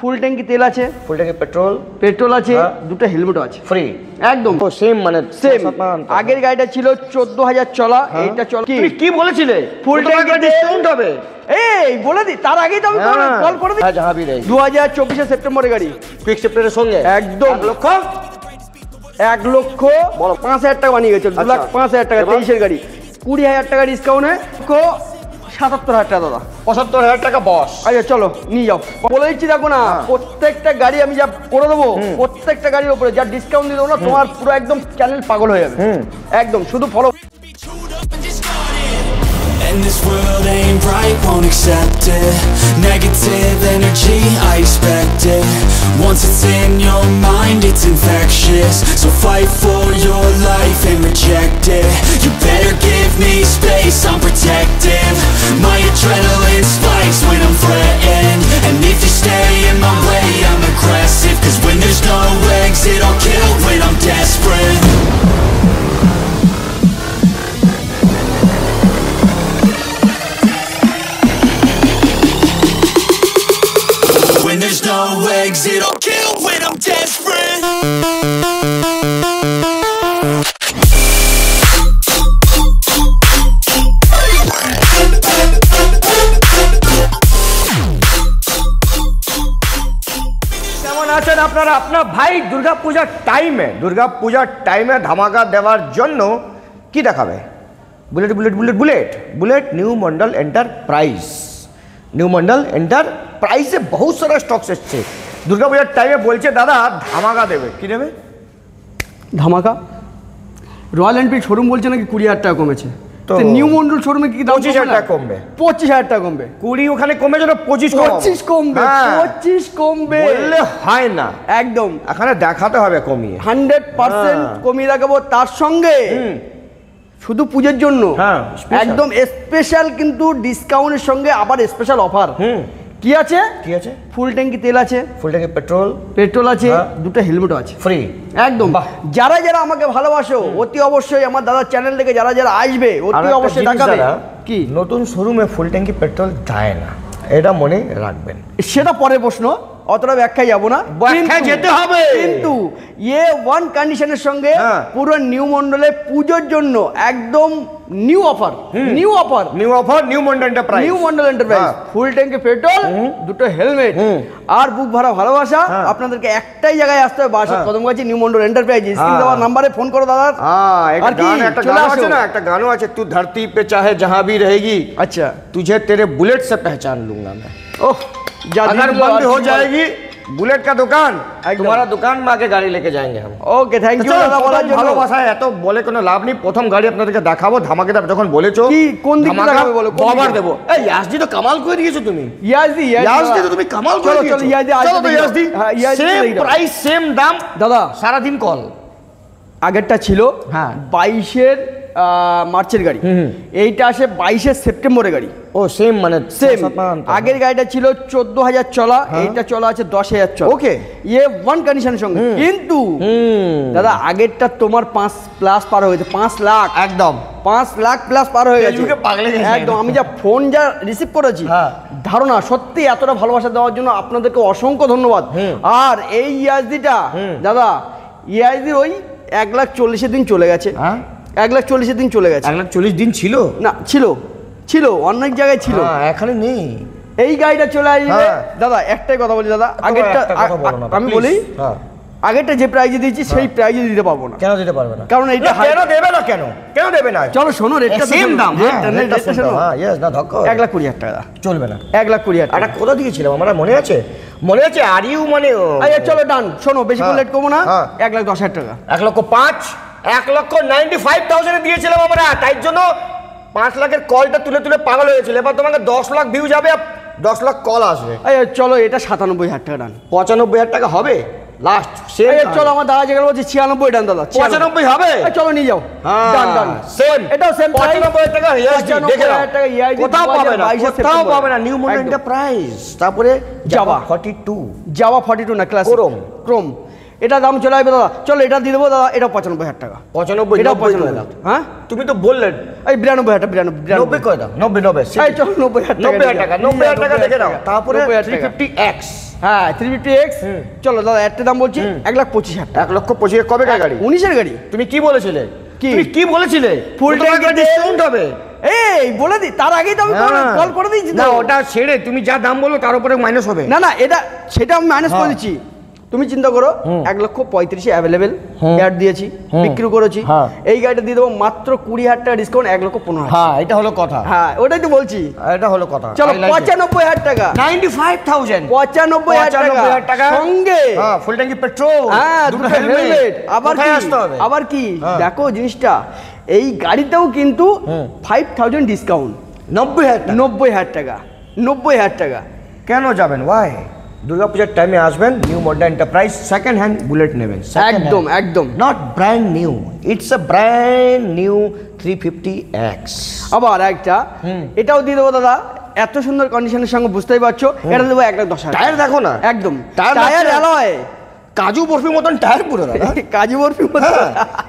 ফুল ট্যাঙ্কি তেল আছে, ফুল ট্যাঙ্কি পেট্রোল আছে, দুটো হেলমেটও আছে ফ্রি একদম সেম মানে সেম। আগের গাড়িটা ছিল 14,000 চলা, এইটা চলা তুমি কি বলেছিলে ফুল ট্যাঙ্কি ডিসকাউন্ট হবে? এই বলে দি, তার আগেই তো আমি কল করে দিই। হ্যাঁ জাহাবি রে 2024 সেপ্টেম্বরের গাড়ি, কুইক সেপ্টেম্বরের সঙ্গে একদম 1,05,000 টাকা বানিয়ে গেছে, 2,05,000 টাকা 23-এর গাড়ি, 20,000 টাকা ডিসকাউন্টে 77,000 টাকা দাদা, 75,000 টাকা বস। আচ্ছা চলো নিয়ে যাও, বলে দিচ্ছি দেখো না প্রত্যেকটা গাড়ি আমি যা করে দেবো, প্রত্যেকটা গাড়ির উপরে যা ডিসকাউন্ট দিয়ে দেবো না, তোমার পুরো একদম চ্যানেল পাগল হয়ে যাবে একদম, শুধু follow. And this world ain't right, won't accept it. Negative energy, I expect it. Once it's in your mind, it's infectious. So fight for your life and reject it. You better give me space, I'm protective. My adrenaline spikes when I'm threatened. And if you stay in my way, I'm aggressive. Cause when there's no exit, I'll kill when I'm desperate. When there's no exit, I'll kill when I'm desperate. কেমন আছেন আপনারা? আপনার ভাই দুর্গাপূজার টাইমে ধামাকা দেওয়ার জন্য কি দেখাবে? Bullet bullet bullet bullet bullet new Mondal এন্টারপ্রাইজে বহুত সারা স্টকস এসছে। দুর্গাপূজার টাইমে বলছে দাদা ধামাকা দেবে। কি দেবে? ধামাকা। রয়্যাল এনফিল্ড শোরুম বলছে নাকি 20,000 টাকা কমেছে, তো নিউ মন্ডল শোরুমে কি 25,000 টাকা কমবে, 25,000 টাকা কমবে, 20 ওখানে কমে যেন 25 কমবে, 25 কমবে বললে হয় না, একদম এখানে দেখাতে হবে কমিয়ে 100% কমিয়ে রাখবো। তার সঙ্গে শুধু পুজোর জন্য একদম স্পেশাল কিন্তু ডিসকাউন্টের সঙ্গে আবার স্পেশাল অফার। কি আছে? ফুল ট্যাঙ্কি তেল আছে, ফুল ট্যাঙ্কি পেট্রোল আছে, দুটো হেলমেটও আছে ফ্রি একদম। যারা যারা আমাকে ভালোবাসো অতি অবশ্যই আমার দাদার চ্যানেল থেকে যারা যারা আসবে অতি অবশ্যই দেখাবে। কি নতুন শোরুমে ফুল ট্যাঙ্কি পেট্রোল দেয় না, এটা মনে রাখবেন। সেটা পরে প্রশ্ন, অতটা ব্যাখ্যায় যাবো না, যেতে হবে। কিন্তু ওয়ান কন্ডিশনের সঙ্গে পুরো নিউ মন্ডলে পুজোর জন্য একদম new offer new Mondal enterprise full ট্যাঙ্কি পেট্রোল, দুটো হেলমেট আর বুক ভরা ভালোবাসা। আপনাদেরকে একটাই জায়গায় আসতে হবে, বাসার Kadamgachhi new Mondal enterprise. Screen দেওয়ার নাম্বারে ফোন করো দাদা। একটা গানও আছে, তু ধরती पे चाहे जहां भी रहेगी, अच्छा तुझे तेरे बुलेट से पहचान लूंगा मैं। ओह अगर बंद हो जाएगी बुलेट का दुकान, तुम्हारा दुकान में आके गाड़ी लेके जाएंगे हम। ओके थैंक यू দাদা বলার জন্য। ভালোবাসা এত বলে কোনো লাভ নেই। প্রথম গাড়ি আপনাদেরকে দেখাবো ধামাকেদার, যখন বলেছো কি কোন দিকে দেখাবে বলো, কভার দেবো। এই ইয়াসদি তো কামাল করে দিয়েছো তুমি, ইয়াসদি তো তুমি কামাল করে দিয়েছো। চলো ইয়াসদি সেম প্রাইস সেম দাম দাদা, সারা দিন কল। আগেরটা ছিল 22-এর মার্চের গাড়ি, এইটা আসে 22-এর সেপ্টেম্বরের গাড়ি। ও সেম মানে সেম। আগের গাড়িটা ছিল 14,000 চলা, এইটা চলা আছে 10,000 চলা। ওকে ওয়ান কন্ডিশনের সঙ্গে। কিন্তু দাদা আগেরটা তোমার 5+ পার হয়েছে, 5 লাখ একদম 5 লাখ প্লাস পার হয়ে গেছে একদম। আমি যা ফোন যা রিসিভ করেছি, ধারণা সত্যি এতটা ভালোবাসা দেওয়ার জন্য আপনাদেরকে অসংখ্য ধন্যবাদ। আর এই ইয়াসদিটা দাদা, ইয়াসদির ওই 1,40,000 দিন চলে গেছে, 1,40,000 দিন চলে গেছে। 1,40,000 দিন ছিল না? ছিল অনেক জায়গায় ছিল, এখানে নেই। এই গাড়িটা চলে আসবে দাদা। একটাই কথা বলি দাদা, আগেরটা আমি বলি, আগেরটা যে প্রাইজে দিয়েছি সেই প্রাইজে দিতে পারবো না। কেন দিতে পারবে না? কারণ এইটা কেন দেবে না? কেন দেবে না? চলো শোনো, রেটটা সেম দাম, রেটটা শোনো। ইয়েস না ধক্কা 1,20,000 টাকা চলবে না। 1,20,000 টাকা কোথা দিয়েছিলাম আমরা, মনে আছে? আর ইউ মানে চলো ডান। শোনো বেশি লেট করবো না, 1,10,000 টাকা। 1,05,000 1,95,000 দিয়েছিলাম আমরা, তাই জন্য 5 লাখের কলটা তুলে তুলে পাগল হয়েছিল। এবার তোমাকে 10 লাখ ভিউ যাবে, 10 লাখ কল আসবে। চলো এটা 97,000 টাকা ডান। 95,000 টাকা হবে লাস্ট। চলো আমার দাদা যেগুলো বলছে 96 ডান দাদা। 95 হবে? চলো নিয়ে যাও। ডান ডান সেম, এটাও সেম 95 টাকা। দেখে নাও, কোথাও পাবে না নিউ মন্ডল এন্টারপ্রাইজ। তারপরে জাভা 42 না ক্লাস ক্রোম, এটা দাম চলে আসবে দাদা। চলো এটা দিয়ে দেবো দাদা, এটাও 95,000 টাকা। 95 হ্যাঁ তুমি তো বললে 92,000 টাকা। 90 করে দাও, 90 চলো 90,000 টাকা। 90,000 টাকা দেখে নাও। তারপরে 350X হ্যাঁ 350X। চলো দাদা একটা দাম বলছি 1,25,000 টাকা। 1,25,000 কবে গাড়ি? 19-এর গাড়ি। তুমি কি বলেছিলে? কি? তুমি কি বলেছিলে? ফুল ট্যাঙ্কি ডিসকাউন্ট হবে। এই বলে দি, তার আগেই তো আমি কল করে দিয়েছি। না ওটা ছেড়ে তুমি যা দাম বলো তার উপরে মাইনাস হবে। না এটা সেটা আমি মাইনাস করে দিচ্ছি। তুমি চিন্তা করো 1,35,000 অ্যাভেলেবেল অ্যাড দিয়েছি, বিক্রি করেছি। এই গাড়িটা দিয়ে দেবো মাত্র 20,000 টাকা ডিসকাউন্ট, 1,15,000। হ্যাঁ এটা হলো কথা। হ্যাঁ ওটাই তো বলছি, এটা হলো কথা। চলো 95,000 টাকা। 95,000 95,000 টাকা সঙ্গে ফুল ট্যাঙ্কি পেট্রোল, হ্যাঁ দুটো হেলমেট। আবার কি দেখো জিনিসটা, এই গাড়িতেও কিন্তু 5,000 ডিসকাউন্ট। 90,000 টাকা। 90,000 টাকা কেন যাবেন? ওয়াই? দুর্গাপূজার টাইমে আসবেন, new model enterprise second hand bullet নেবেন। একদম not brand new, it's a brand new 350X। আবার একটা এটাও দিয়ে দেবো দাদা, এত সুন্দর কন্ডিশনের সঙ্গে, বুঝতেই পারছো। এটা দেবো 1,10,000। টায়ার দেখো না, একদম টায়ার অ্যালয়, কাজু বরফির মতন টায়ার পুরো দাদা। কাজু বরফির মতন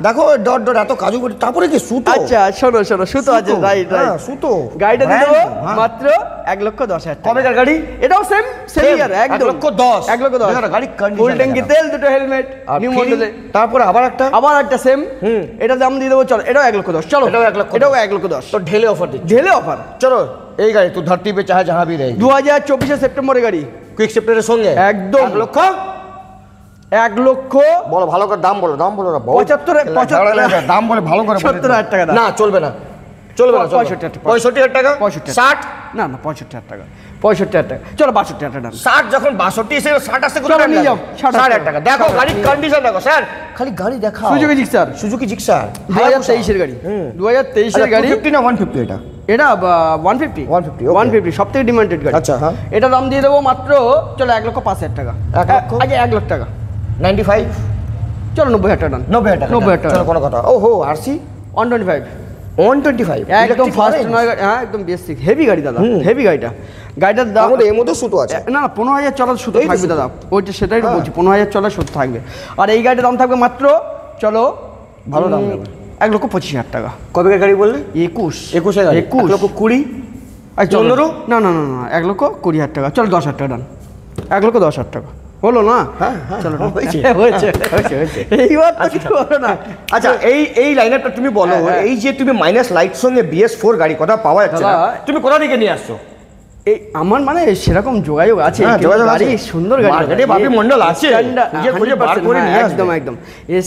দেখো ডট এত কাজু বরফি, তারপরে কি সুতো। আচ্ছা শোনো সুতো আছে, রাইট সুতো। গাড়িটা দিয়ে দেবো মাত্র 1,10,000 টাকা। কবেকার গাড়ি? এটাও সেম ইয়ার, একদম 1,10,000 গাড়ি ফুল ট্যাঙ্কি তেল, দুটো হেলমেট, নিউ মডেলে। তারপরে আবার একটা সেম, এটা দাম দিয়ে দেবো। চলো এটাও 1,10,000। চলো এটাও 1,10,000। তো ঢেলে অফার দিচ্ছি, ঢেলে অফার। চলো এই গাড়ি তো ধরতি পে চাহে যাহা ভি রহেগি। 2024 সেপ্টেম্বরের গাড়ি, কুইক শিফটের সঙ্গে একদম 1 লক্ষ। 1 লক্ষ বলো ভালো করে দাম বলো না। 75 দাম বলে ভালো করে 70,000 টাকা। না চলবে না 65,000 টাকা। 60 না 65,000 টাকা। 65,000 টাকা। চলো 62,000 টাকা। 60 যখন 62 এসে 60 আসতে কত চলো নিয়ে যাও 60,000 টাকা। দেখো গাড়ির কন্ডিশন দেখো স্যার, খালি গাড়ি দেখাও। সুজুকি জিক্সার 2023 এর গাড়ি। 2023 এর গাড়ি। 50 না 150 এটা? এটা 150 সবথেকে ডিমান্ডেড গাড়ি। আচ্ছা হ্যাঁ, এটা দাম দিয়ে দেবো মাত্র, চলো 1,05,000 টাকা। 1 লাখ টাকা। 95, চলো 90,000 টাকা। 90,000 টাকা। 90,000 টাকা। চলো কোনো কথা। ওহো আরসি 125 একদম ফার্স্ট নয়। হ্যাঁ একদম বেসিক হেভি গাড়ি দাদা, হেভি গাড়িটার দাম এর মধ্যে সুতো আছে। না 15,000 চলার সুতো থাকবে দাদা, ওইটা সেটাই বলছি, 15,000 চলার সুতো থাকবে। আর এই গাড়িটার দাম থাকবে মাত্র, চলো ভালো দাম, 1,25,000 টাকা। কবে গাড়ি বললে? 21 21 1,20,000 না 1,20,000 টাকা। চলো 10,000 টাকা ডান। 1,10,000 টাকা হলো না? চলো হয়েছে। এইবার তো কিছু হলো না। আচ্ছা এই লাইনারটা তুমি বলো, এই যে তুমি মাইনাস লাইট সঙ্গে BS4 গাড়ি কথা পাওয়া যাচ্ছে না, তুমি কোথা থেকে নিয়ে আসছো? এই আমার মানে সেরকম যোগাযোগ আছে, গাড়ি সুন্দর গাড়ি, মার্কেটে বাপি মন্ডল আছে, খুঁজে বার করে নিয়ে আসবে। একদম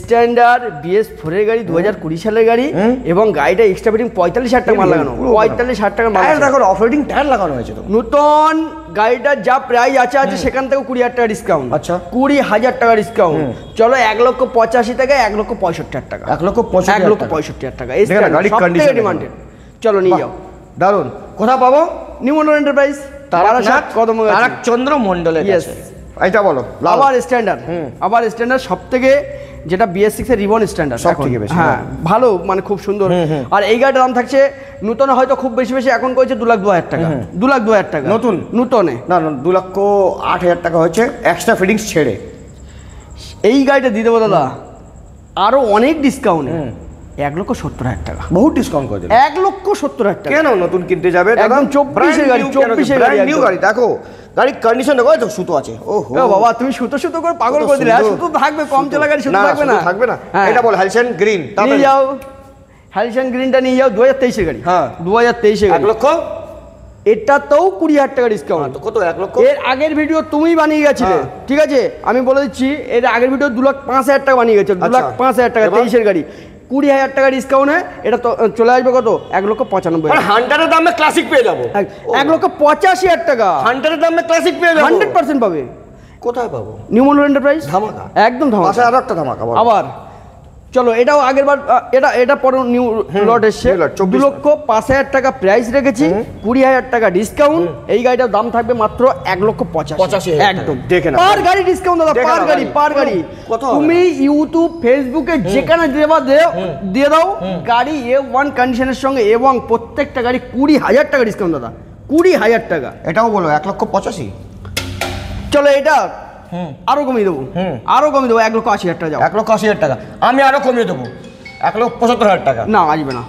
স্ট্যান্ডার্ড BS4 এর গাড়ি, 2020 সালের গাড়ি, এবং গাড়িটা এক্সট্রা ফিটিং 45,000 টাকা মাল লাগানো। 45,000 টাকা মাল। দেখো অফরোডিং টায়ার লাগানো হয়েছে তো। নতুন গাড়িটার যা প্রাইস আছে সেখান থেকে 20,000 টাকা ডিসকাউন্ট। আচ্ছা 20,000 টাকা ডিসকাউন্ট। চলো 1,85,000 টাকা, 1,65,000 টাকা। 1,65,000 টাকা। গাড়ির কন্ডিশন ডিমান্ডেড। চলো নিয়ে যাও। দারুন। কোথা পাবো? নিউ মডেল এন্টারপ্রাইজ, তারাচন্দ্র মন্ডলের কাছে। এটা বলো। আবার স্ট্যান্ডার্ড সবথেকে যেটা BS6 এর রিবন স্ট্যান্ডার্ড সবথেকে বেশি। হ্যাঁ ভালো, মানে খুব সুন্দর। আর এই গাড়িটার দাম থাকছে নতুন হয়তো খুব বেশি এখন করেছে 2,02,000 টাকা। 2,02,000 টাকা নতুনে। না 2,08,000 টাকা হচ্ছে এক্সট্রা ফিটিংস ছেড়ে। এই গাড়িটা দিয়ে দেবো দাদা আরো অনেক ডিসকাউন্ট, 1,70,000 টাকা। বহুত ডিসকাউন্ট করে দেবে। 1,70,000 টাকা। কেন নতুন কিনতে যাবে? একদম 24 এর গাড়ি, 24 এর গাড়ি, নিউ গাড়ি। দেখো গাড়ির কন্ডিশন দেখো, তো সুতো আছে। ওহো বাবা তুমি সুতো করে পাগল করে দিলে। সুতো থাকবে, কম চলা গাড়ি সুতো থাকবে না। এটা বল হ্যালসেন গ্রিন, নিয়ে যাও হ্যালসেন গ্রিনটা নিয়ে যাও। 2023 এর গাড়ি। হ্যাঁ 2023 এর গাড়ি। 1 লক্ষ। এটাতেও 20,000 টাকা ডিসকাউন্ট। কত? 1 লক্ষ। এর আগের ভিডিও তুমি বানিয়ে গেছিলে, ঠিক আছে আমি বলে দিচ্ছি। এর আগের ভিডিও 2,05,000 টাকা বানিয়ে গেছে। 2,05,000 টাকা 23 এর গাড়ি। 20,000 টাকা ডিসকাউন্টে এটা তো চলে আসবে কত? 1,95,000। হান্টারের দামে ক্লাসিক পেয়ে যাবো। 1,85,000 টাকা। হান্টারের দামে ক্লাসিক পেয়ে যাবো। 100% পাবে। কোথায় পাবো? New model enterprise. ধামাকা, একদম ধামাকা। আচ্ছা আর একটা ধামাকা আবার চলো এটাও আগের বার, এটা পরে নিউ লট এসছে। 2,05,000 টাকা প্রাইস রেখেছি, 20,000 টাকা ডিসকাউন্ট। এই গাড়িটার দাম থাকবে মাত্র 1,85,000। একদম দেখে নাও। পার গাড়ি ডিসকাউন্ট দাদা, পার গাড়ি। তুমি ইউটিউব ফেসবুকে যেখানে দিয়ে দাও গাড়ি A1 কন্ডিশনের সঙ্গে, এবং প্রত্যেকটা গাড়ি 20,000 টাকা ডিসকাউন্ট দাদা। 20,000 টাকা। এটাও বলো 1,85,000। চলো এটা আরো কমিয়ে দেবো, 1,80,000 টাকা যাও। 1,80,000 টাকা আমি আরো কমিয়ে দেবো, 1,75,000 টাকা। না আসবে না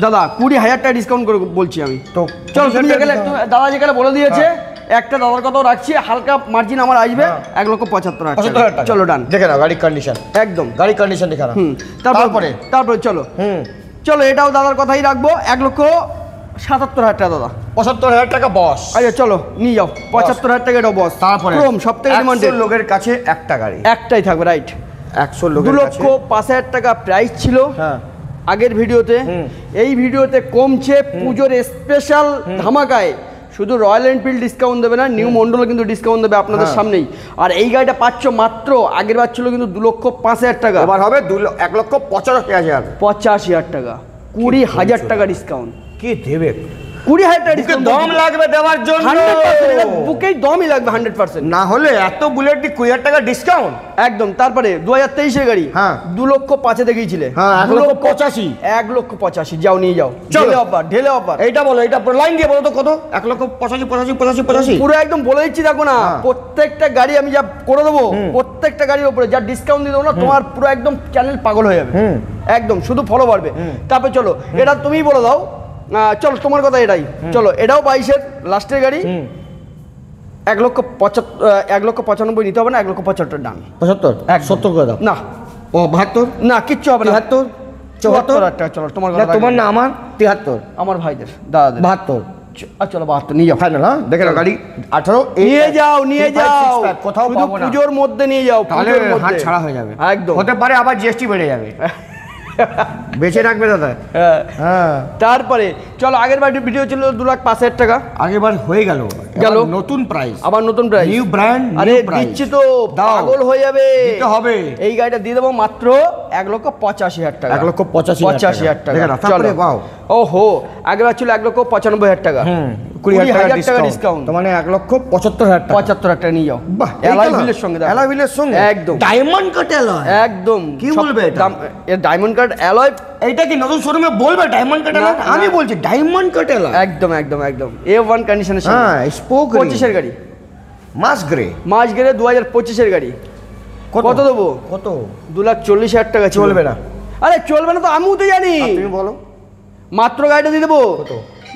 দাদা, 20,000 টাকা ডিসকাউন্ট করে বলছি আমি। তো চলো তুমি যেখানে দাদা যেখানে বলে দিয়েছে একটা দাদার কথাও রাখছি, হালকা মার্জিন আমার আসবে 1,75,000 চলো ডান। দেখে নাও গাড়ির কন্ডিশন, একদম গাড়ির কন্ডিশন দেখে নাও। তারপরে চলো চলো এটাও দাদার কথাই রাখবো 1,77,000 টাকা দাদা। 75,000 টাকা বস। আচ্ছা চলো নিয়ে যাও 75,000 টাকা এটাও বস। তারপরে ক্রোম সবথেকে ডিমান্ডেড, লোকের কাছে একটা গাড়ি একটাই থাকবে রাইট। 100 লোকের কাছে 2,05,000 টাকা প্রাইস ছিল আগের ভিডিওতে, এই ভিডিওতে কমছে পুজোর স্পেশাল ধামাকায়। শুধু রয়্যাল এনফিল্ড ডিসকাউন্ট দেবে না, নিউ মন্ডলও কিন্তু ডিসকাউন্ট দেবে আপনাদের সামনেই। আর এই গাড়িটা পাচ্ছ মাত্র, আগের বার ছিল কিন্তু 2,05,000 টাকা, এবার হবে 1,85,000 টাকা, 20,000 টাকা ডিসকাউন্ট। কি দেবে? 20,000 টাকা ডিসকাউন্ট দম লাগবে দেওয়ার জন্য, 100% বুকেই দমই লাগবে 100%, না হলে এত বুলেট দি 20,000 টাকা ডিসকাউন্ট একদম। তারপরে 2023 এর গাড়ি 2,05,000 গিয়েছিলে, 1,85,000 1,85,000 যাও নিয়ে যাও, ঢেলে অফার। এইটা বলো, এইটা লাইন দিয়ে বলো তো কত? 1,85,000 পুরো একদম বলে দিচ্ছি, দেখো না প্রত্যেকটা গাড়ি আমি যা করে দেবো, প্রত্যেকটা গাড়ির উপরে যা ডিসকাউন্ট দিয়ে দেবো না, তোমার পুরো একদম চ্যানেল পাগল হয়ে যাবে একদম, শুধু ফলো বাড়বে। তারপরে চলো এটা তুমিই বলে দাও, চলো তোমার কথা এটাই, চলো এটাও 22-এর লাস্টের গাড়ি, 1,95,000 নিতে হবে না, 1,75,000 ডান। 70 করে দাও না, ও 72 না কিচ্ছু হবে না, 74,000 টাকা। চলো তোমার কথা, তোমার না আমার 73, আমার ভাইদের দাদাদের 72। চলো 72 নিয়ে যাও ফাইনাল। হ্যাঁ দেখে নাও গাড়ি 18 নিয়ে যাও কোথাও পাবো না, পুজোর মধ্যে নিয়ে যাও, পুজোর মধ্যে হাত ছাড়া হয়ে যাবে একদম। হতে পারে আবার জিএসটি বেড়ে যাবে, বেঁচে রাখবে দাদা। তারপরে চলো আগের বার ভিডিও ছিল 2,05,000 টাকা, আগের বার হয়ে গেল নতুন প্রাইস, আবার নতুন প্রাইস, নিউ ব্র্যান্ড। আরে দিচ্ছি তো, পাগল হয়ে যাবে, দিতে হবে। এই গাড়িটা দিয়ে দেবো মাত্র 1,85,000 টাকা, 1,85,000 টাকা। চলো বাও, ওহো আগের বার ছিল 1,95,000 টাকা, 20,000 টাকা ডিসকাউন্ট, মানে 1,75,000 টাকা, 75,000 টাকা নিয়ে যাও। বাহ, অ্যালয় হুইলের সঙ্গে, অ্যালয় হুইলের সঙ্গে একদম ডায়মন্ড কাট অ্যালয়, একদম কি বলবে দাম, এর ডায়মন্ড কাট অ্যালয়। এইটা কি নতুন শোরুমে বলবে ডায়মন্ড কাট অ্যালয়? আমি বলছি ডায়মন্ড কাট অ্যালয়, একদম একদম একদম A1 কন্ডিশনের সঙ্গে। হ্যাঁ স্পোক 25-এর গাড়ি, মাস গ্রে 2025-এর গাড়ি। কত দেবো? কত? 2,40,000 টাকা। চলবে না? আরে চলবে না তো আমিও তো জানি, তুমি বলো। মাত্র গাড়িটা দিয়ে দেবো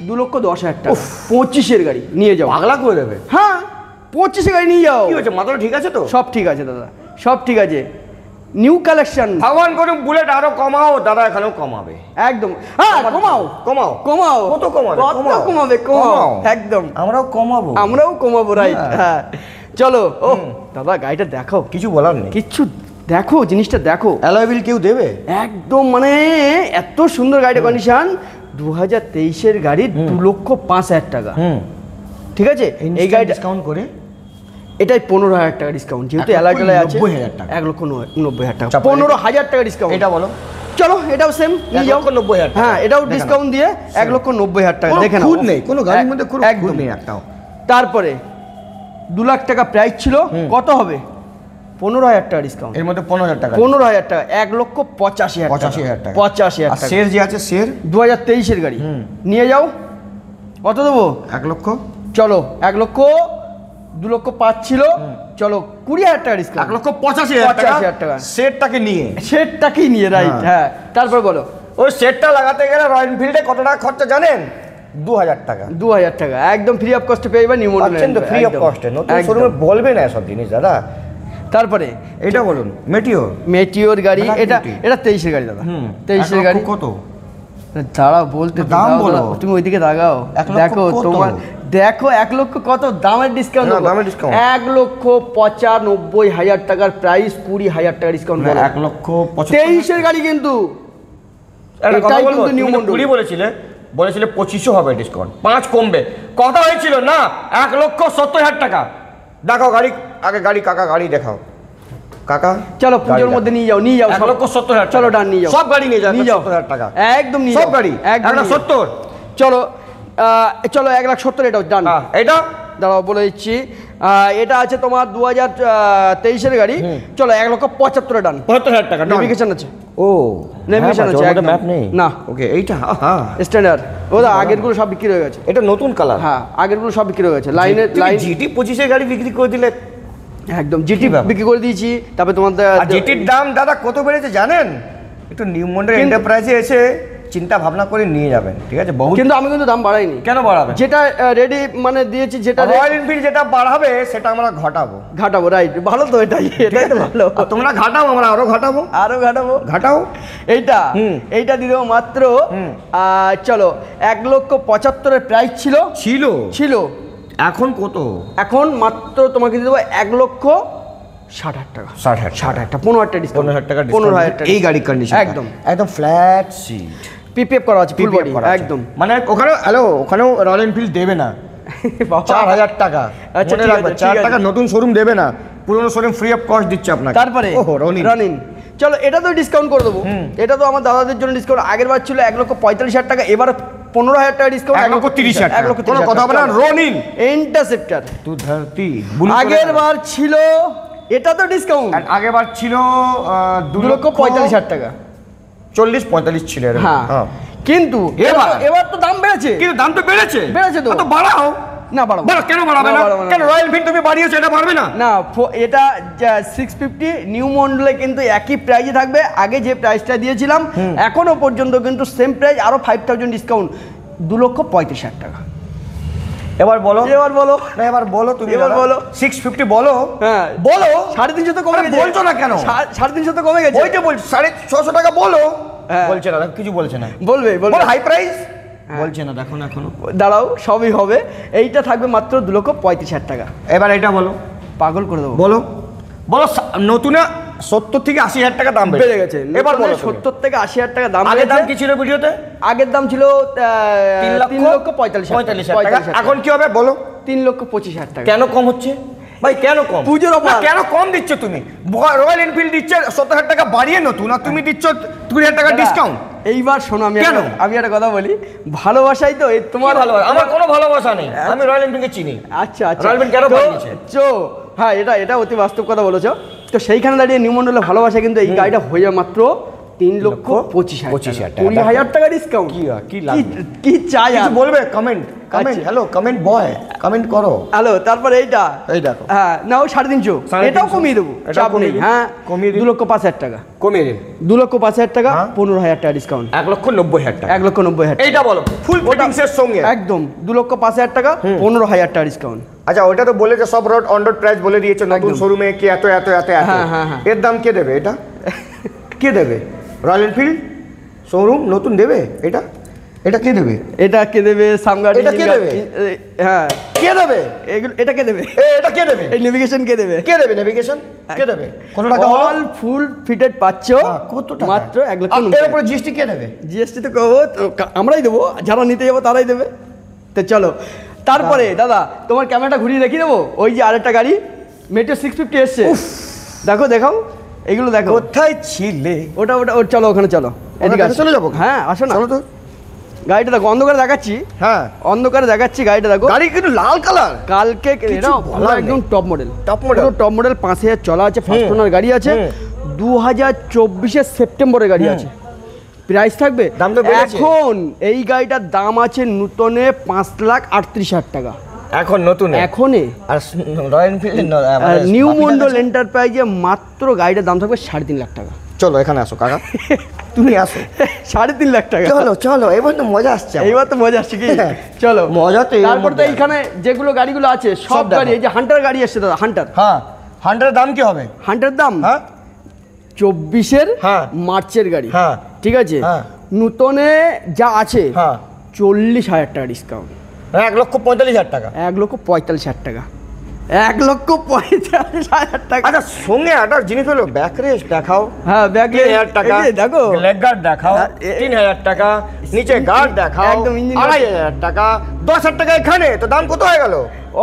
2,10,000 টাকা, 25-এর গাড়ি নিয়ে যাও। পাগলা করে দেবে। হ্যাঁ 25-এর গাড়ি নিয়ে যাও। কি হয়েছে, মাথাটা ঠিক আছে তো? সব ঠিক আছে দাদা, সব ঠিক আছে, নিউ কালেকশন। ভগবান করুন বুলেট আরো কমাও, দাদা এখানেও কমাবে একদম। হ্যাঁ কমাও কমাও কমাও, কত কমাবে? কমাবে, কমাও একদম, আমরাও কমাবো, আমরাও কমাবো রাইট। হ্যাঁ চলো। ও দাদা গাড়িটা দেখো, কিছু বলার নেই, কিচ্ছু দেখো, জিনিসটা দেখো, অ্যালয় হুইল কেউ দেবে একদম, মানে এত সুন্দর গাড়িটা কন্ডিশন। 2023-এর গাড়ি 2,05,000 টাকা, ঠিক আছে। এই গাড়ি ডিসকাউন্ট করে এটাই 15,000 টাকা ডিসকাউন্ট, যেহেতু অ্যালয় ট্যালয় আছে। 90,000 টাকা, 1,90,000 টাকা, 15,000 টাকা ডিসকাউন্ট। এটা বলো, চলো এটাও সেম নিয়ে যাও 1,90,000 টাকা। হ্যাঁ এটাও ডিসকাউন্ট দিয়ে 1,90,000 টাকা। দেখে নাও, খুদ নেই কোনো গাড়ির মধ্যে, কোনো খুদ নেই একটাও। তারপরে 2 লাখ টাকা প্রাইস ছিল, কত হবে? 15,000 টাকা ডিসকাউন্ট, এর মধ্যে 15,000 টাকা, 15,000 টাকা, 1,85,000 টাকা, 85,000 টাকা। শের যে আছে শের 2023-এর গাড়ি নিয়ে যাও। কত দেবো? 1 লক্ষ। চলো 2,05,000 ছিল, চলো 20,000 টাকা ডিসকাউন্ট, 1,85,000 টাকা সেটটাকে নিয়ে, সেটটাকেই নিয়ে রাইট। হ্যাঁ তারপর বলো, ওই সেটটা লাগাতে গেলে রয়্যাল এনফিল্ডে কত টাকা খরচা জানেন? 2,000 টাকা, 2,000 টাকা একদম ফ্রি অফ কস্টে পেয়ে যাবে নিউ মডেল, ফ্রি অফ কস্টে। নতুন শোরুমে বলবে না সব জিনিস দাদা। তারপরে এটা বলুন, মেটিওর গাড়ি, এটা 23-এর গাড়ি দাদা, 23-এর গাড়ি। কত? দাঁড়াও বলতে দাম বলো, তুমি ওইদিকে দাগাও, দেখো তোমার, দেখো 1 লক্ষ কত দামের ডিসকাউন্ট, 1,95,000 টাকার প্রাইস, 20,000 টাকা ডিসকাউন্ট, 1,25,000 গাড়ি কিন্তু। এটাই কিন্তু নিউ মডেল। 20 বলেছিলে 2500 হবে ডিসকাউন্ট, 5 কমবে, কথা হয়েছিল না 1,70,000 টাকা। দেখাও গাড়ি, আগে গাড়ি, কাকা গাড়ি দেখাও, কাকা চলো পুজোর মধ্যে নিয়ে যাও, 1,70,000, চলো ডান নিয়ে যাও, সব গাড়ি নিয়ে যাও, 70,000 টাকা একদম নিয়ে সব যাও, গাড়ি 1,70,000। চলো চলো 1,70,000 এটাও ডান। এটা দাঁড়াও বলে দিচ্ছি, এটা আছে তোমার 2023-এর গাড়ি, চলো 1,75,000 ডান, 75,000 টাকা নেভিগেশন আছে। ও নেভিগেশন আছে, একদম ম্যাপ নেই না। ওকে, এইটা হ্যাঁ স্ট্যান্ডার্ড, ওটা আগের গুলো সব বিক্রি হয়ে গেছে, এটা নতুন কালার। হ্যাঁ আগের গুলো সব বিক্রি হয়ে গেছে। লাইন জিটি 25-এর গাড়ি বিক্রি করে দিলে, একদম জিটি বিক্রি করে দিয়েছি। তারপরে তোমাদের জিটির দাম দাদা কত বেড়েছে জানেন? একটু নিউ মডেল এন্টারপ্রাইজে এসে চিন্তা ভাবনা করে নিয়ে যাবেন, ঠিক আছে? কিন্তু আমি কিন্তু দাম বাড়াইনি। কেন বাড়াবেন? যেটা রেডি মানে দিয়েছি, যেটা রয়্যাল এনফিল্ড যেটা বাড়াবে সেটা আমরা ঘটাবো, রাইট। ভালো তো, এটাই তো ভালো। তোমরা ঘাটাও, আমরা আরো ঘাটাও। এইটা দিয়ে দেবো মাত্র, চলো 1,75,000 প্রাইস ছিল, এখন কত? এখন মাত্র তোমাকে দিয়ে দেবো 1,60,000 টাকা। 60,000 টাকা, 15,000 টাকা ডিসকাউন্ট। 15,000 টাকা এই গাড়ির কন্ডিশন একদম ফ্ল্যাট সিট, পিপিএফ করা আছে, ফুল বডি একদম। মানে ওখানেও রয়্যাল এনফিল্ড দেবে না 4,000 টাকা। আচ্ছা ঠিক আছে, 4 টাকা নতুন শোরুম দেবে না, পুরনো শোরুম ফ্রি অফ কস্ট দিচ্ছে আপনাকে। তারপরে রনিন, চলো এটা তো ডিসকাউন্ট করে দেবো। এটা তো আমার দাদাদের জন্য ডিসকাউন্ট। আগের বার ছিল 1,45,000 টাকা, এবার 15,000 টাকা ডিসকাউন্ট, 1,30,000 টাকা। কোনো কথা হবে না। রনিন ইন্টারসেপ্টর তু ধরতি, আগের বার ছিল, এটা তো ডিসকাউন্ট। আগের বার ছিল 2,45,000 টাকা, 40-45 ছিল। হ্যাঁ, কিন্তু এবার তো দাম বেড়েছে। কিন্তু দাম তো বেড়েছে তো বাড়াও না। কেন বাড়াবে না? কেন রয়্যাল এনফিল্ড তুমি বাড়িয়েছো, এটা বাড়বে না? না, এটা 650 নিউ মডেলে কিন্তু একই প্রাইসে থাকবে। আগে যে প্রাইসটা দিয়েছিলাম এখনো পর্যন্ত কিন্তু সেম প্রাইস, আরো 5,000 ডিসকাউন্ট, 2,35,000 টাকা। এবার বলো তুমি, এবার বলো 650 বলো। হ্যাঁ বলো, 350 তো কমে গেছে। বলছো না কেন? 350 তো কমে গেছে, ওইটা বলছি। 650 টাকা বলো। বলছে না, কিছু বলছে না। বলবে হাই প্রাইস বলছে না, দেখো না এখনো। দাঁড়াও, সবই হবে। এইটা থাকবে মাত্র 2,35,000 টাকা। এবার এটা বলো, পাগল করে দেবো। বলো নতুনে 70 থেকে 80,000 টাকা দাম বেড়ে গেছে। এবার বলো 70 থেকে 80,000 টাকা দাম। আগের দাম কি ছিল ভিডিওতে? আগের দাম ছিল 3,45,000 টাকা। এখন কি হবে বলো? 3,25,000 টাকা। কেন কম হচ্ছে ভাই? কেন কম? পুজোর অফার। কেন কম দিচ্ছ তুমি? রয়্যাল এনফিল্ড দিচ্ছে 70,000 টাকা বাড়িয়ে নতুন, আর তুমি দিচ্ছ 2,000 টাকা ডিসকাউন্ট। এইবার শোনো, আমি একটা কথা বলি, ভালোবাসাই তো তোমার ভালোবাসা। আমার কোনো ভালোবাসা নেই, আমি রয়্যাল এনফিল্ডকে চিনি। আচ্ছা, রয়্যাল এনফিল্ড কেন বাড়িয়েছে? হ্যাঁ, এটা অতি বাস্তব কথা বলেছো। তো সেইখানে দাঁড়িয়ে নিউ মন্ডলের ভালোবাসা কিন্তু এই গাড়িটা হয়ে যাবে মাত্র 3,25,000 টাকা, 20,000 টাকা ডিসকাউন্ট। কি চাই বলবে? কমেন্ট হ্যালো, কমেন্ট বয়, কমেন্ট করো। হ্যালো, তারপরে এই দেখো, হ্যাঁ নাও 350, এটাও কমিয়ে দেবো, চাপ নেই। হ্যাঁ, কমিয়ে 2,05,000 টাকা কমিয়ে দিন। 2,05,000 টাকা, 15,000 টাকা ডিসকাউন্ট, 1,90,000 টাকা। 1,90,000 এইটা বলো ফুল ফিটিংসের সঙ্গে একদম 2,05,000 টাকা, 15,000 টাকা ডিসকাউন্ট। আচ্ছা, ওইটা তো বলে যে সব রোড অন রোড প্রাইস বলে দিয়েছে নতুন শোরুমে কি এত। এর দাম কে দেবে? এটা কে দেবে? রয়্যাল এনফিল্ড শোরুম নতুন দেবে এটা কে দেবে? এটা কে দেবে? সামগার্ড। এটা কে দেবে? হ্যাঁ, কে দেবে? এটা কে দেবে? এটা কে দেবে? এই নেভিগেশন কে দেবে? নেভিগেশন কে দেবে? কত টাকা? অল ফুল ফিটেড পাচ্ছো। কত টাকা? মাত্র 1,90,000। এর উপরে জিএসটি কে দেবে? জিএসটি তো আমরাই দেবো, যারা নিতে যাবো তারাই দেবে। তো চলো, তারপরে দাদা তোমার ক্যামেরাটা ঘুরিয়ে দেখিয়ে দেবো। ওই যে আরেকটা গাড়ি মেট্রো 650 এসছে, দেখাও এগুলো দেখো। কোথায় ছিলে? ওটা চলো, ওখানে চলো, এদিকে চলে যাবো। হ্যাঁ আসো না, চলো তো। গাড়িটা দেখো, অন্ধকারে দেখাচ্ছি। হ্যাঁ, অন্ধকারে দেখাচ্ছি গাড়িটা দেখো। গাড়ি কিন্তু লাল কালার। কালকে একদম টপ মডেল 5,000 চলা আছে, ফার্স্ট ওনার গাড়ি আছে, 2024 সেপ্টেম্বরের গাড়ি আছে। প্রাইস থাকবে, এখন এই গাড়িটার দাম আছে নতুনে 5,38,000 টাকা। এখন নতুন এখনই। আর রয়্যাল এনফিল্ড নিউ মন্ডল এন্টারপ্রাইজে মাত্র গাড়িটার দাম থাকবে 3.5 লাখ টাকা। চলো এখানে আসো কাকা, তুমি আসো। 3.5 লাখ টাকা। চলো এবার তো মজা আসছে, কি? চলো মজা তো। তারপর তো এইখানে যেগুলো গাড়িগুলো আছে সব গাড়ি, এই যে হান্টার গাড়ি আসছে দাদা, হান্টার। হ্যাঁ, হান্টারের দাম কি হবে? হান্টার দাম 24-এর মার্চের গাড়ি। হ্যাঁ ঠিক আছে, নতুনে যা আছে 40,000 টাকা ডিসকাউন্ট, 1,45,000 টাকা। 1,45,000 টাকা, 1,45,000 টাকা। আচ্ছা, সঙ্গে একটা জিনিস হলো ব্যাক রেস্ট দেখাও। হ্যাঁ, ব্যাক রেস্ট 3,000 টাকা। দেখো, লেগ গার্ড দেখাও 3,000 টাকা, নিচে গার্ড দেখাও একদম 2,500 টাকা, 10,000 টাকা। এখানে তো দাম কত হয়ে গেল?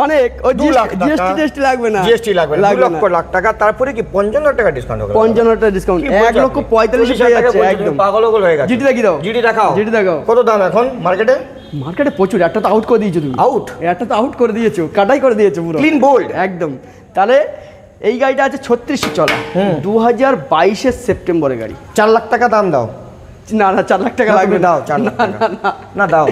অনেক। ওই 2 লাখ জিএসটি লাগবে না, জিএসটি লাগবে না, 2 লাখ টাকা। তারপরে কি 55,000 টাকা ডিসকাউন্ট হবে? 55,000 টাকা ডিসকাউন্ট, 1,45,000 হয়ে যাচ্ছে। একদম পাগল হয়ে গেছে। জিটি দেখি দাও, জিটি দেখাও, জিটি দেখাও। কত দাম এখন মার্কেটে? মার্কেটে প্রচুর। একটা তো আউট করে দিয়েছো তুমি। একটা তো আউট করে দিয়েছো, কাটাই করে দিয়েছো পুরো, ক্লিন বোল্ড একদম। তাহলে এই গাড়িটা আছে 36 চলা, 2022 সেপ্টেম্বরের গাড়ি। 4 লাখ টাকা দাম দাও। না 4 লাখ টাকা লাগবে। দাও 4 লাখ টাকা। না দাও।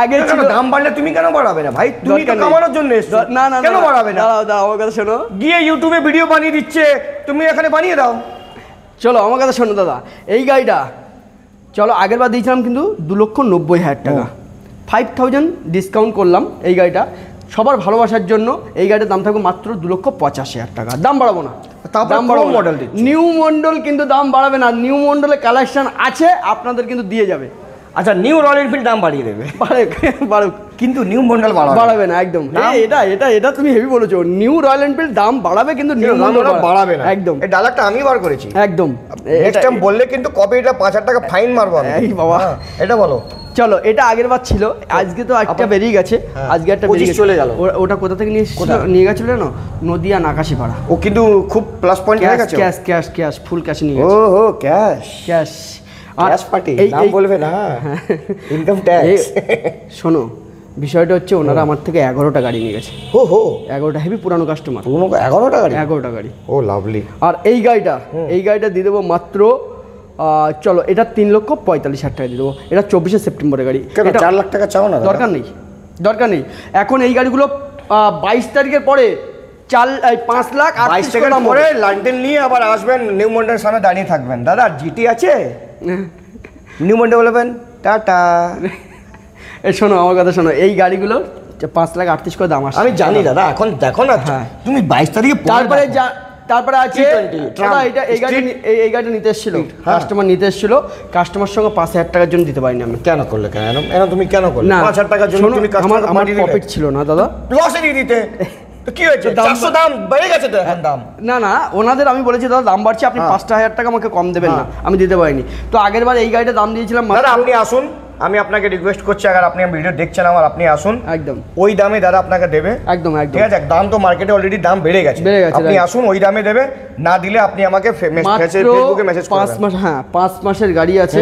আগে ছিল দাম বাড়লে তুমি কেন বাড়াবে না ভাই? তুমি তো কামানোর জন্য এসেছো। না কেন বাড়াবে না? দাও আমার কথা শোনো। গিয়ে ইউটিউবে ভিডিও বানিয়ে দিচ্ছে, তুমি এখানে বানিয়ে দাও। চলো আমার কথা শোনো দাদা, এই গাড়িটা চলো আগের বার দিয়েছিলাম কিন্তু 2,90,000 টাকা, 5,000 ডিসকাউন্ট করলাম এই গাড়িটা সবার ভালোবাসার জন্য। এই গাড়ির দাম থাকবে মাত্র 2,85,000 টাকা, দাম বাড়াবো না। দাম বাড়াবো মডেল, নিউ মডেল কিন্তু দাম বাড়াবে না, নিউ মডেলের কালেকশন আছে আপনাদের কিন্তু দিয়ে যাবে। আচ্ছা নিউ রয়্যাল এনফিল্ড দাম বাড়িয়ে দেবে, বাড়ুক, কিন্তু নিউ মডেল বাড়াবে না একদম। এটা তুমি হেভি বলেছো, নিউ রয়্যাল এনফিল্ড দাম বাড়াবে কিন্তু নিউ মডেল বাড়াবে না একদম। এই ডায়লগটা আমি বার করেছি একদম। নেক্সট টাইম বললে কিন্তু কপিটা 5,000 টাকা ফাইন মারবো আমি। এই বাবা এটা বলো। চলো এটা আগের বার ছিল, আজকে তো একটা বেরিয়ে গেছে, আজকে একটা বেরিয়ে চলে গেল। ওটা কোথা থেকে নিয়ে গেছিল না, নদিয়া নাকাশিপাড়া। ও কিন্তু খুব প্লাস পয়েন্ট হয়ে গেছে। Cash cash cash full cash নিয়ে গেছে। ওহো ক্যাশ ক্যাশ ক্যাশ পার্টি নাম বলবে না, ইনকাম ট্যাক্স। শোনো বিষয়টা হচ্ছে ওনারা আমার থেকে 11টা গাড়ি নিয়ে গেছে। হো হো 11টা হেভি পুরানো কাস্টমার। 11টা গাড়ি? 11টা গাড়ি। ও লাভলি। আর এই গাড়িটা দিয়ে দেবো মাত্র, চলো এটা 3,45,000 টাকা দিয়ে দেবো। এটা 24শে সেপ্টেম্বরের গাড়ি। এটা 4 লাখ টাকা চাও না? দরকার নেই এখন এই গাড়িগুলো 22 তারিখের পরে 5 লাখ 22 টাকার পরে লন্ডন নিয়ে আবার আসবেন, নিউ মন্ডেলের সামনে দাঁড়িয়ে থাকবেন, দাদা জিটি আছে? নিউ মন্ডেল বলবেন টাটা। শোনো আমার কথা শোনো, এই গাড়িগুলো 5,38,000 করে দাম আসে। আমি জানি দাদা, এখন দেখো না তুমি 22 তারিখে তারপরে আছে এই গাড়িটা নিতে এসেছিল কাস্টমার, কাস্টমার সঙ্গে 5,000 টাকার জন্য দিতে পারিনি আমি। কেন করলে? কেন তুমি কেন করলে? 5,000 টাকার জন্য তুমি কাস্টমার আমার প্রফিট ছিল না দাদা, লসে দিয়ে দিতে। তো কি হয়েছে? 400 দাম বেড়ে গেছে তো এখন দাম। না ওনাদের আমি বলেছি দাদা দাম বাড়ছে, আপনি 5,000 টাকা আমাকে কম দেবেন না, আমি দিতে পারিনি। তো আগের বার এই গাড়িটা দাম দিয়েছিলাম। দাদা আপনি আসুন, আমি আপনাকে রিকোয়েস্ট করছি, আগে আপনি ভিডিও দেখছেন আমার, আপনি আসুন একদম, ওই দামে দাদা আপনাকে দেবে একদম। ঠিক আছে? দাম তো মার্কেটে অলরেডি দাম বেড়ে গেছে, আপনি আসুন ওই দামে দেবে, না দিলে আপনি আমাকে ফেসবুকে মেসেজ করবেন। 5 মাস, হ্যাঁ 5 মাসের গাড়ি আছে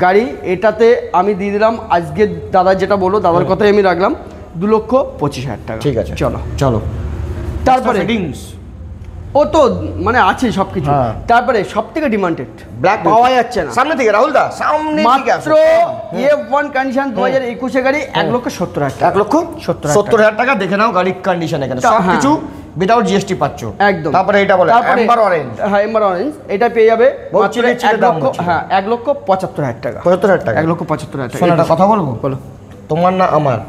গাড়ি, এটাতে আমি দিয়ে দিলাম আজকে দাদা যেটা বললো দাদার কথাই আমি রাখলাম 2,25,000 টাকা। ঠিক আছে চলো তারপরে ও তো মানে আছে সবকিছু। তারপরে সবথেকে ডিমান্ডেড ব্ল্যাক পাওয়া যাচ্ছে না। সামনে থেকে রাহুল দা, সামনে থেকে মাত্র F1 কন্ডিশন 2021 গাড়ি 1,70,000 টাকা। 1,70,000 টাকা দেখে নাও গাড়ির কন্ডিশন, এখানে সবকিছু উইদাউট জিএসটি পাচ্ছ একদম। তারপরে এটা বলে এম্বার অরেঞ্জ। হ্যাঁ এম্বার অরেঞ্জ, এটা পেয়ে যাবে মাত্র 1,75,000 টাকা। 75,000 টাকা, 1,75,000 টাকা। শোনো একটা কথা বলবো, বলো। তোমার না আমার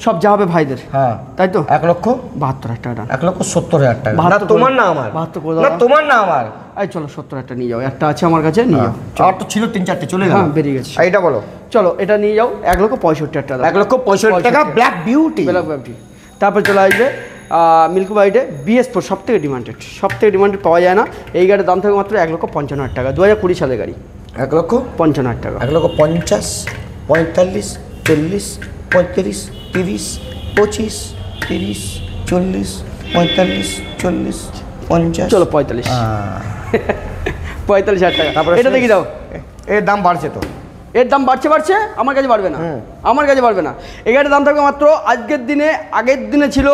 সব যা হবে ভাইদের, হ্যাঁ তাই তো? 1,72,000 টাকা, 1,70,000 টাকা। তোমার না আমার, 72 না তোমার না আমার। এই চলো 70,000 টাকা নিয়ে যাও, একটা আছে আমার কাছে, নিয়ে যাও। আর তো ছিল 3-4টে, চলে গেল, বেরিয়ে গেছে। এইটা বলো। চলো এটা নিয়ে যাও 1,65,000 টাকা। 1,65,000 টাকা ব্ল্যাক বিউটি। তারপর চলে আসবে মিল্ক হোয়াইটে BS4, সবথেকে ডিমান্ডেড পাওয়া যায় না। এই গাড়ির দাম থাকবে মাত্র 1,55,000 টাকা, 2020 সালের গাড়ি। 1,55,000 টাকা। 1,50,000, 45, 40, 35, 30, 25, 30, 40, 45, 40, 50। চলো 45,000 টাকা। তারপরে এটা দেখি দাও, এর দাম বাড়ছে তো, এর দাম বাড়ছে, আমার কাছে বাড়বে না, এই গাড়ির দাম থাকবে মাত্র আজকের দিনে, আগের দিনে ছিল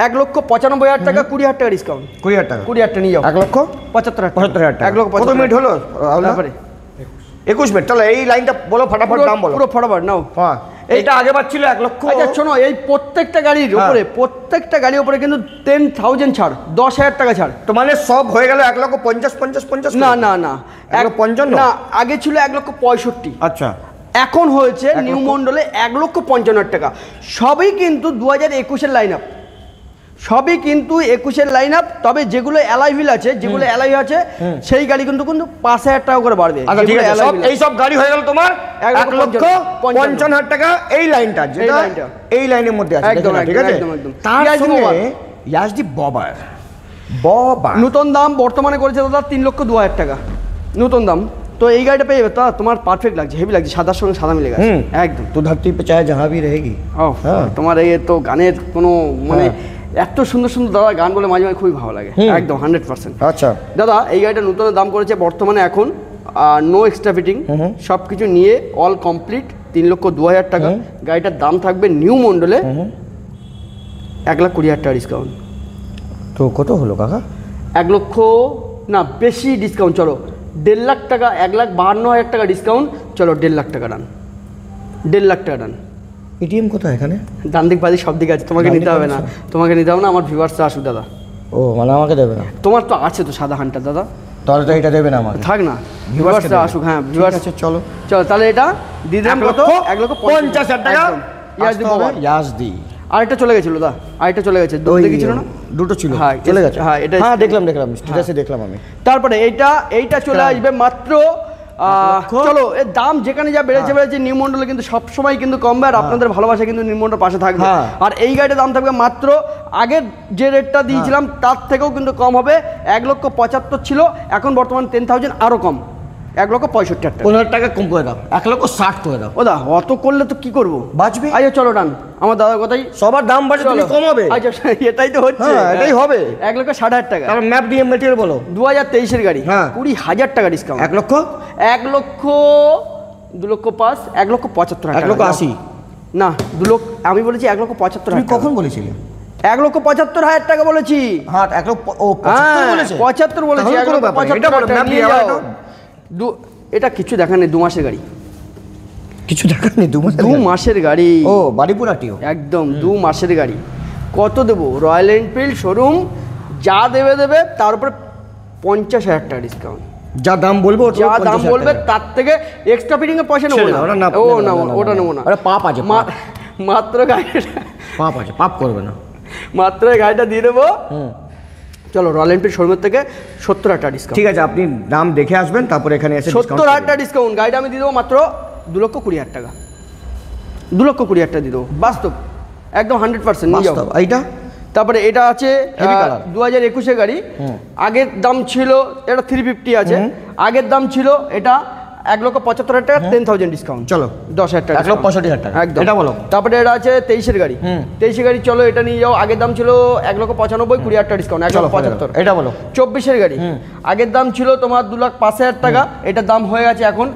1,95,000 টাকা, 20,000 টাকা ডিসকাউন্ট। 20,000 টাকা, 20,000 টাকা নিয়ে যাও। 1,75,000 টাকা। 1,75,000 কত মিনিট হলো? তারপরে 21 মিনিট। তাহলে এই লাইনটা বলো, ফটাফট দাম বলো, পুরো ফটাফট নাও। হ্যাঁ এইটা আগে বার ছিল 1 লক্ষ। আচ্ছা শোনো, এই প্রত্যেকটা গাড়ির উপরে কিন্তু 10,000 ছাড়, 10,000 টাকা ছাড়। তো মানে সব হয়ে গেল 1,50,000 না 1,55,000 না, আগে ছিল 1,65,000। আচ্ছা এখন হয়েছে নিউ মন্ডলে 1,55,000 টাকা। সবই কিন্তু 2021-এর লাইন আপ, তবে যেগুলো অ্যালয় হুইল আছে, সেই গাড়ি কিন্তু 5,000 টাকা করে বাড়বে। এই সব গাড়ি হয়ে গেল তোমার 1,55,000 টাকা। এই লাইনটা যেটা এই লাইনের মধ্যে আছে, ঠিক আছে? তার সঙ্গে ইয়াজদি ববার নতুন দাম বর্তমানে করেছে দাদা 3,02,000 টাকা নতুন দাম। তো এই গাড়িটা পেয়ে যাবে, তা তোমার পারফেক্ট লাগছে, হেভি লাগছে, সাদার সঙ্গে সাদা মিলে গেছে একদম। তো ধরতি পে চাহে যাহা ভি রহেগি। তোমার এই তো গানের কোনো মানে এত সুন্দর দাদা গান বলে মাঝে মাঝে খুবই ভালো লাগে, একদম 100%। আচ্ছা দাদা এই গাড়িটা নতুন দাম করেছে বর্তমানে এখন নো এক্সট্রা ফিটিং, সব কিছু নিয়ে অল কমপ্লিট 3,02,000 টাকা। গাড়িটার দাম থাকবে নিউ মন্ডলে 1,20,000 টাকা ডিসকাউন্ট। তো কত হলো কাকা? 1 লক্ষ না, বেশি ডিসকাউন্ট। চলো 1.5 লাখ টাকা, 1,52,000 টাকা ডিসকাউন্ট। চলো 1.5 লাখ টাকা ডান, 1.5 লাখ টাকা ডান। এটিএম কোথায় এখানে? ডান দিক বাদিক সব দিক আছে, তোমাকে নিতে হবে না, আমার ভিউয়ার্সরা আসুক দাদা। ও মানে আমাকে দেবে না? তোমার তো আছে তো সাদা হান্টার দাদা। তাহলে তো এটা দেবে না আমাকে, থাক না ভিউয়ার্সরা আসুক। হ্যাঁ ভিউয়ার্স আছে, চলো চলো তাহলে এটা দিয়ে দিলাম কত 1,50,000 টাকা। ইয়াজদি আরেকটা চলে গেছিল দা, আরেকটা চলে গেছে, দুটো দেখেছিল না, দুটো ছিল হ্যাঁ চলে গেছে। হ্যাঁ এটা হ্যাঁ দেখলাম স্ট্যাটাসে দেখলাম আমি। তারপরে এইটা চলে আসবে মাত্র চলো এর দাম যেখানে যা বেড়েছে নিউ মন্ডলে কিন্তু সবসময় কিন্তু কমবে, আর আপনাদের ভালোবাসা কিন্তু নিউ মন্ডল পাশে থাকবে। আর এই গাড়িটার দাম থাকবে মাত্র আগের যে রেটটা দিয়েছিলাম তার থেকেও কিন্তু কম হবে। 1,75,000 ছিল, এখন বর্তমান 10,000 আরো কম, 1,65,000 টাকা। 15 টাকা কম করে দাও, 1,60,000 করে দাও। ও দা অত করলে তো কি করবো, বাঁচবে। আচ্ছা চলো ডান, আমার দাদার কথাই, সবার দাম বাড়ছে তুমি কম হবে। আচ্ছা এটাই তো হচ্ছে, এটাই হবে। 1,60,000 টাকা। তাহলে ম্যাপ দিয়ে মেটেরিয়াল বলো। 2023 এর গাড়ি, 20,000 টাকা ডিসকাউন্ট। 1 লক্ষ 2 লক্ষ 5, 1,75,000 টাকা। 1,80,000 না 2 লক্ষ, আমি বলেছি 1,75,000 তুমি কখন বলেছিলে? 1,75,000 টাকা বলেছি। হ্যাঁ 1 লক্ষ, ও 75 বলেছে, 75 বলেছি। এটা বলো ম্যাপ দিয়ে যাও। এটা কিছু দেখা নেই, 2 মাসের গাড়ি, কিছু দেখা নেই। 2 মাসের গাড়ি। ও বাড়িপুরাটিও একদম 2 মাসের গাড়ি। কত দেবো? রয়্যাল এনফিল্ড শোরুম যা দেবে তার উপরে 50,000 টাকা ডিসকাউন্ট। যা দাম বলবো, যা দাম বলবে তার থেকে এক্সট্রা ফিটিং এর পয়সা নেবো না। ও না ওটা নেবো না, পাপ আছে, মাত্র গাড়িটা পাপ আছে, পাপ করবে না, মাত্র গাড়িটা দিয়ে দেবো। চলো রয়্যাল এনফিল্ড শোরুমের থেকে 70,000 টাকা ডিসকাউন্ট। ঠিক আছে, আপনি দাম দেখে আসবেন, তারপরে এখানে এসে 70,000 টাকা ডিসকাউন্ট। গাড়িটা আমি দিয়ে দেবো মাত্র 2,20,000 টাকা। 2,20,000 টাকা দিয়ে দেবো, বাস্তব একদম 100% নিয়ে যাও। এইটা তারপরে এটা আছে 2021 এর গাড়ি। আগের দাম ছিল এটা 350 আছে, আগের দাম ছিল এটা 1,75,000 টাকা, 10,000 ডিসকাউন্ট। চলো 10,000 টাকা, 1,65,000 টাকা একদম। এটা বলো। তারপরে এটা আছে 23 এর গাড়ি, 23 গাড়ি চলো এটা নিয়ে যাও। আগের দাম ছিল 1,95,000, 20,000 টাকা ডিসকাউন্ট, 1,75,000। এটা বলো। 24 এর গাড়ি, আগের দাম ছিল তোমার 2,05,000 টাকা, এটার দাম হয়ে গেছে এখন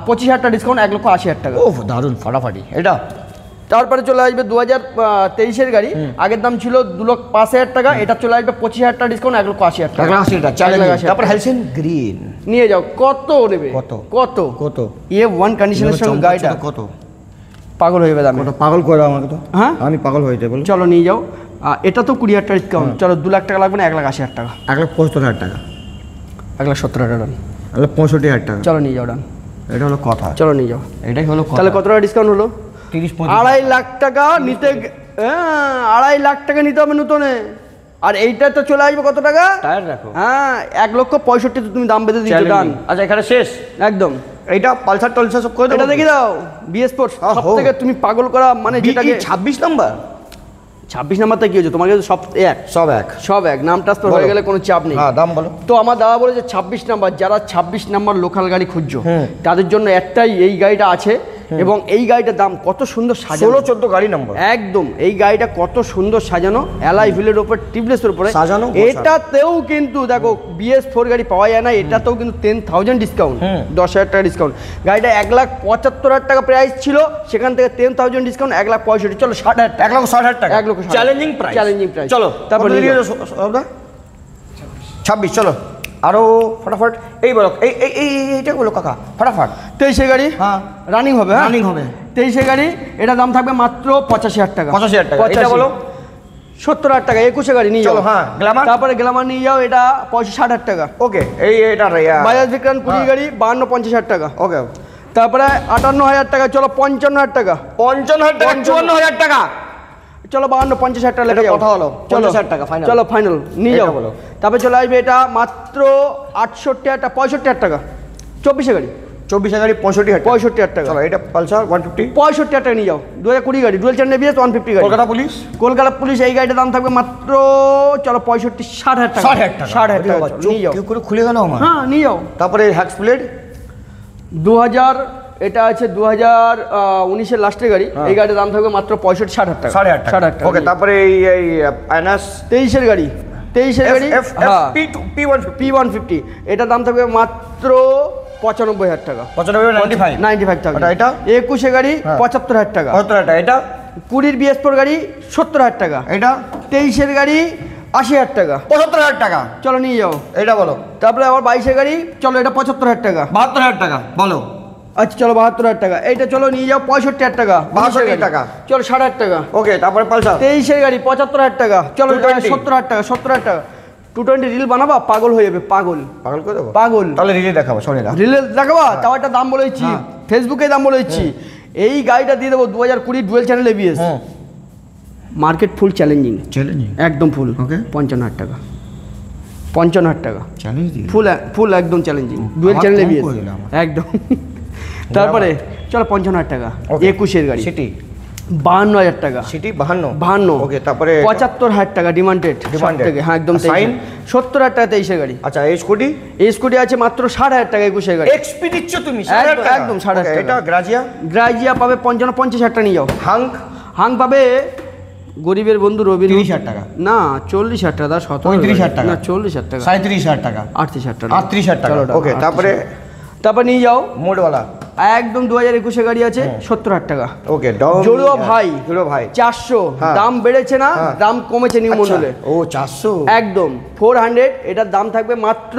25,000 টাকা ডিসকাউন্ট, 1,80,000 টাকা। ও দারুণ, ফাটাফাটি। এটা তারপরে চলে আসবে 2023 এর গাড়ি, আগের দাম ছিল 2,05,000 টাকা, এটা চলে আসবে 25,000 টাকা ডিসকাউন্ট, 1,80,000 টাকা। 1,80,000। তারপর হেলসিন গ্রিন নিয়ে যাও। কত নেবে? কত A1 কন্ডিশনের সঙ্গে গাড়িটা কত? পাগল হয়ে যাবে দামে। কত পাগল করে দাও আমাকে তো। হ্যাঁ আমি পাগল হয়ে যাবো। চলো নিয়ে যাও। এটা তো 20,000 টাকা ডিসকাউন্ট। চলো 2 লাখ টাকা লাগবে না, 1,80,000 টাকা। 1,75,000 টাকা, 1,70,000 টাকা ডান। 65,000 টাকা। চলো নিয়ে যাও ডান। এটা হলো কথা। চলো নিয়ে যাও। এটাই হলো কথা। তাহলে কত টাকা ডিসকাউন্ট হলো? 30-35। 2.5 লাখ টাকা নিতে, 2.5 লাখ টাকা নিতে হবে নতুনে। আর এইটা তো চলে আসবে কত টাকা? টায়ার রাখো। হ্যাঁ 1,65,000 তো তুমি দাম বেঁধে দিচ্ছ ডান। আচ্ছা এখানে শেষ একদম। এইটা পালসার টলসার সব করে দাও। এটা দেখি দাও বিএস স্পোর্টস, সব থেকে তুমি পাগল করা মানে যেটাকে 26 নাম্বার। 26 নাম্বারটা কি হয়েছে? তোমার কাছে সব এক নাম ট্রান্সফার হয়ে গেলে কোনো চাপ নেই। হ্যাঁ দাম বলো। তো আমার দাদা বলে যে 26 নাম্বার, যারা 26 নাম্বার লোকাল গাড়ি খুঁজছো তাদের জন্য একটাই এই গাড়িটা আছে। এবং এই গাড়িটার দাম কত সুন্দর সাজানো, 16-14 গাড়ি নাম্বার একদম। এই গাড়িটা কত সুন্দর সাজানো, অ্যালয় হুইলের উপর টিউবলেসের উপরে সাজানো। এটাতেও কিন্তু দেখো BS4 গাড়ি পাওয়া যায় না, এটাতেও কিন্তু 10,000 ডিসকাউন্ট, 10,000 টাকা ডিসকাউন্ট। গাড়িটা 1,75,000 টাকা প্রাইস ছিল, সেখান থেকে 10,000 ডিসকাউন্ট 1,65,000। চলো 60,000 টাকা, 1,60,000 টাকা, 1,60,000 চ্যালেঞ্জিং প্রাইস। চলো তারপর 26। চলো আরো ফটাফট এই বলো, এইটা বলো কাকা ফটাফট। 23 গাড়ি, হ্যাঁ রানিং হবে, রানিং হবে। 23 গাড়ি, এটা দাম থাকবে মাত্র 85,000 টাকা। 85,000 টাকা। এটা বলো 70,000 টাকা। 21 গাড়ি নিয়ে যাও। হ্যাঁ গ্ল্যামার। তারপরে গ্ল্যামার নিয়ে যাও, এটা 60,000 টাকা। ওকে এটা বাজাজ বিক্রান্ত 20 গাড়ি 52-50,000 টাকা। ওকে। তারপরে 58,000 টাকা। চলো 55,000 টাকা। 55,000 টাকা, 54,000 টাকা। চলো 52-50,000 টাকা লেগে যাও। কথা হলো 50,000 টাকা ফাইনাল। চলো ফাইনাল নিয়ে যাও। বলো। তারপরে চলে আসবে এটা মাত্র 65,000 টাকা। 24 গাড়ি, 24 গাড়ি 65,000 টাকা। চলো এটা পালসার 150 65,000 টাকা নিয়ে যাও। 2020 গাড়ি, ডুয়েল চ্যানেল BS 150 গাড়ি। কলকাতা পুলিশ এই গাড়িটার দাম থাকবে মাত্র চলো 60,000 টাকা। 60,000 টাকা নিয়ে যাও। কেউ করে খুলে গেল আমার। হ্যাঁ নিয়ে যাও। তারপরে হ্যাক্স প্লেট 2000, এটা আছে 2019 এর লাস্টের গাড়ি। এই গাড়ির দাম থাকবে মাত্র 65,000 টাকা। 60,000 টাকা। ওকে। তারপরে এই আইনাস 23 এর গাড়ি, 23 এর গাড়ি P150 এটা দাম থাকবে মাত্র 95,000 টাকা। 95 টাকা। এটা 21 এর গাড়ি 75,000 টাকা। 75,000 টাকা। এটা 20 BS4 গাড়ি 70,000 টাকা। এটা 23 এর গাড়ি 80,000 টাকা। 75,000 টাকা। চলো নিয়ে যাও। এটা বলো। তারপরে আবার 22 এর গাড়ি, চলো এটা 75,000 টাকা। 72,000 টাকা বলো। আচ্ছা চলো 72,000 টাকা। এইটা চলো নিয়ে যাও 65,000 টাকা। 62 টাকা। চলো 60,000 টাকা। ওকে। তারপরে পালসার 23 এর গাড়ি 75,000 টাকা। চলো 220 70,000 টাকা। 70,000 টাকা। 220 রিল বানাবা পাগল হয়ে যাবে, পাগল করে দেবো পাগল। তাহলে রিলে দেখাবো, শোনে না রিলে দেখাবা, তাও একটা দাম বলে দিচ্ছি, ফেসবুকে দাম বলে দিচ্ছি। এই গাড়িটা দিয়ে দেবো 2020 ডুয়েল চ্যানেল এবিএস, মার্কেট ফুল চ্যালেঞ্জিং, একদম ফুল, 55,000 টাকা, 55,000 টাকা ফুল ফুল একদম চ্যালেঞ্জিং, ডুয়েল চ্যানেল এবিএস একদম। তারপরে চলো 55,000 টাকা 21-এর গাড়ি, সিটি 52,000 টাকা, সিটি 52 ওকে। তারপরে 75,000 টাকা ডিমান্ডেড থেকে, হ্যাঁ একদম। সাইন 70,000 টাকা 23-এর গাড়ি। আচ্ছা এই স্কুটি, এই স্কুটি আছে মাত্র 60,000 টাকা 21-এর গাড়ি। এক্সপি দিচ্ছ তুমি একদম 60,000 টাকা। এটা গ্রাজিয়া, গ্রাজিয়া পাবে 50,000 টাকা নিয়ে যাও। হাং পাবে গরিবের বন্ধু রবি 30,000 টাকা, না 40,000 টাকা, 35,000 টাকা, না 40,000 টাকা, 37,000 টাকা, 38,000 টাকা, 38,000 টাকা, ওকে। তারপরে নিয়ে যাও মোডওয়ালা, একদম 2021-এর গাড়ি আছে 70,000 টাকা, ওকে। জড়ুয়া ভাই 400, দাম বেড়েছে না, দাম কমেছে নিউ মডেলে, ও 400 একদম 400। এটার দাম থাকবে মাত্র,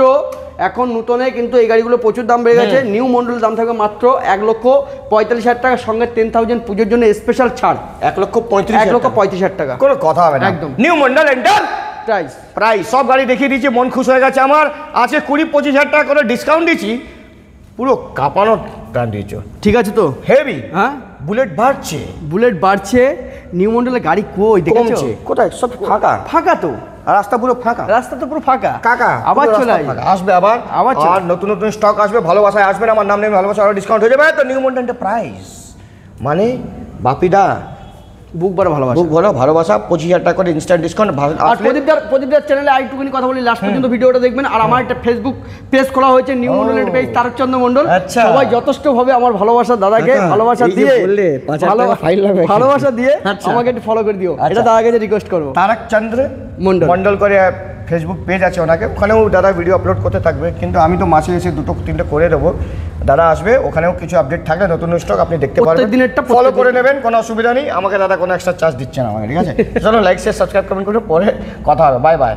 এখন নতুনে কিন্তু এই গাড়িগুলো প্রচুর দাম বেড়ে গেছে, নিউ মডেলের দাম থাকবে মাত্র 1,45,000 টাকার সঙ্গে 10,000 পুজোর জন্য স্পেশাল ছাড়, 1,35,000 টাকা, কোনো কথা হবে না, একদম নিউ মডেল এন্টার প্রাইস সব গাড়ি দেখিয়ে দিয়েছি, মন খুশ হয়ে গেছে আমার। আছে 20-25,000 টাকা করে ডিসকাউন্ট দিচ্ছি, পুরো কাঁপানো ব্র্যান্ড দিয়েছো, ঠিক আছে তো, হেভি। হ্যাঁ বুলেট বাড়ছে, নিউ মডেলের গাড়ি কই দেখেছো, কোথায় সব ফাঁকা তো, রাস্তা পুরো ফাঁকা, কাকা আবার চলে আসবে, আবার নতুন নতুন স্টক আসবে, ভালোবাসায় আসবে, আমার নাম নেই ভালোবাসা, আরো ডিসকাউন্ট হয়ে যাবে। তো নিউ মডেল প্রাইস মানে বাপিদা বুক বড় ভালোবাসা 25,000 টাকা করে ইনস্ট্যান্ট ডিসকাউন্ট। আর প্রদীপদার চ্যানেলে আইটুকুনি কথা বলি, লাস্ট পর্যন্ত ভিডিওটা দেখবেন। আর আমার একটা ফেসবুক পেজ খোলা হয়েছে, নিউ মডেলের পেজ, তারকচন্দ্র মণ্ডল। সবাই যথেষ্ট ভাবে আমার ভালোবাসা দাদাকে ভালোবাসা দিয়ে আমাকে একটু ফলো করে দিও, এটা দাদাকে রিকোয়েস্ট করবো। তারকচন্দ্র মণ্ডল করে ফেসবুক পেজ আছে ওনাকে, ওখানেও দাদা ভিডিও আপলোড করতে থাকবে, কিন্তু আমি তো মাসে এসে 2-3টে করে দেবো। দাদা আসবে, ওখানেও কিছু আপডেট থাকলে নতুন স্টক আপনি দেখতে পারবেন, ফলো করে নেবেন, কোনো অসুবিধা নেই। আমাকে দাদা কোনো এক্সট্রা চার্জ দিচ্ছে না আমাকে, ঠিক আছে। চলো লাইক শেয়ার সাবস্ক্রাইব কমেন্ট করে পরে কথা হবে, বাই বাই।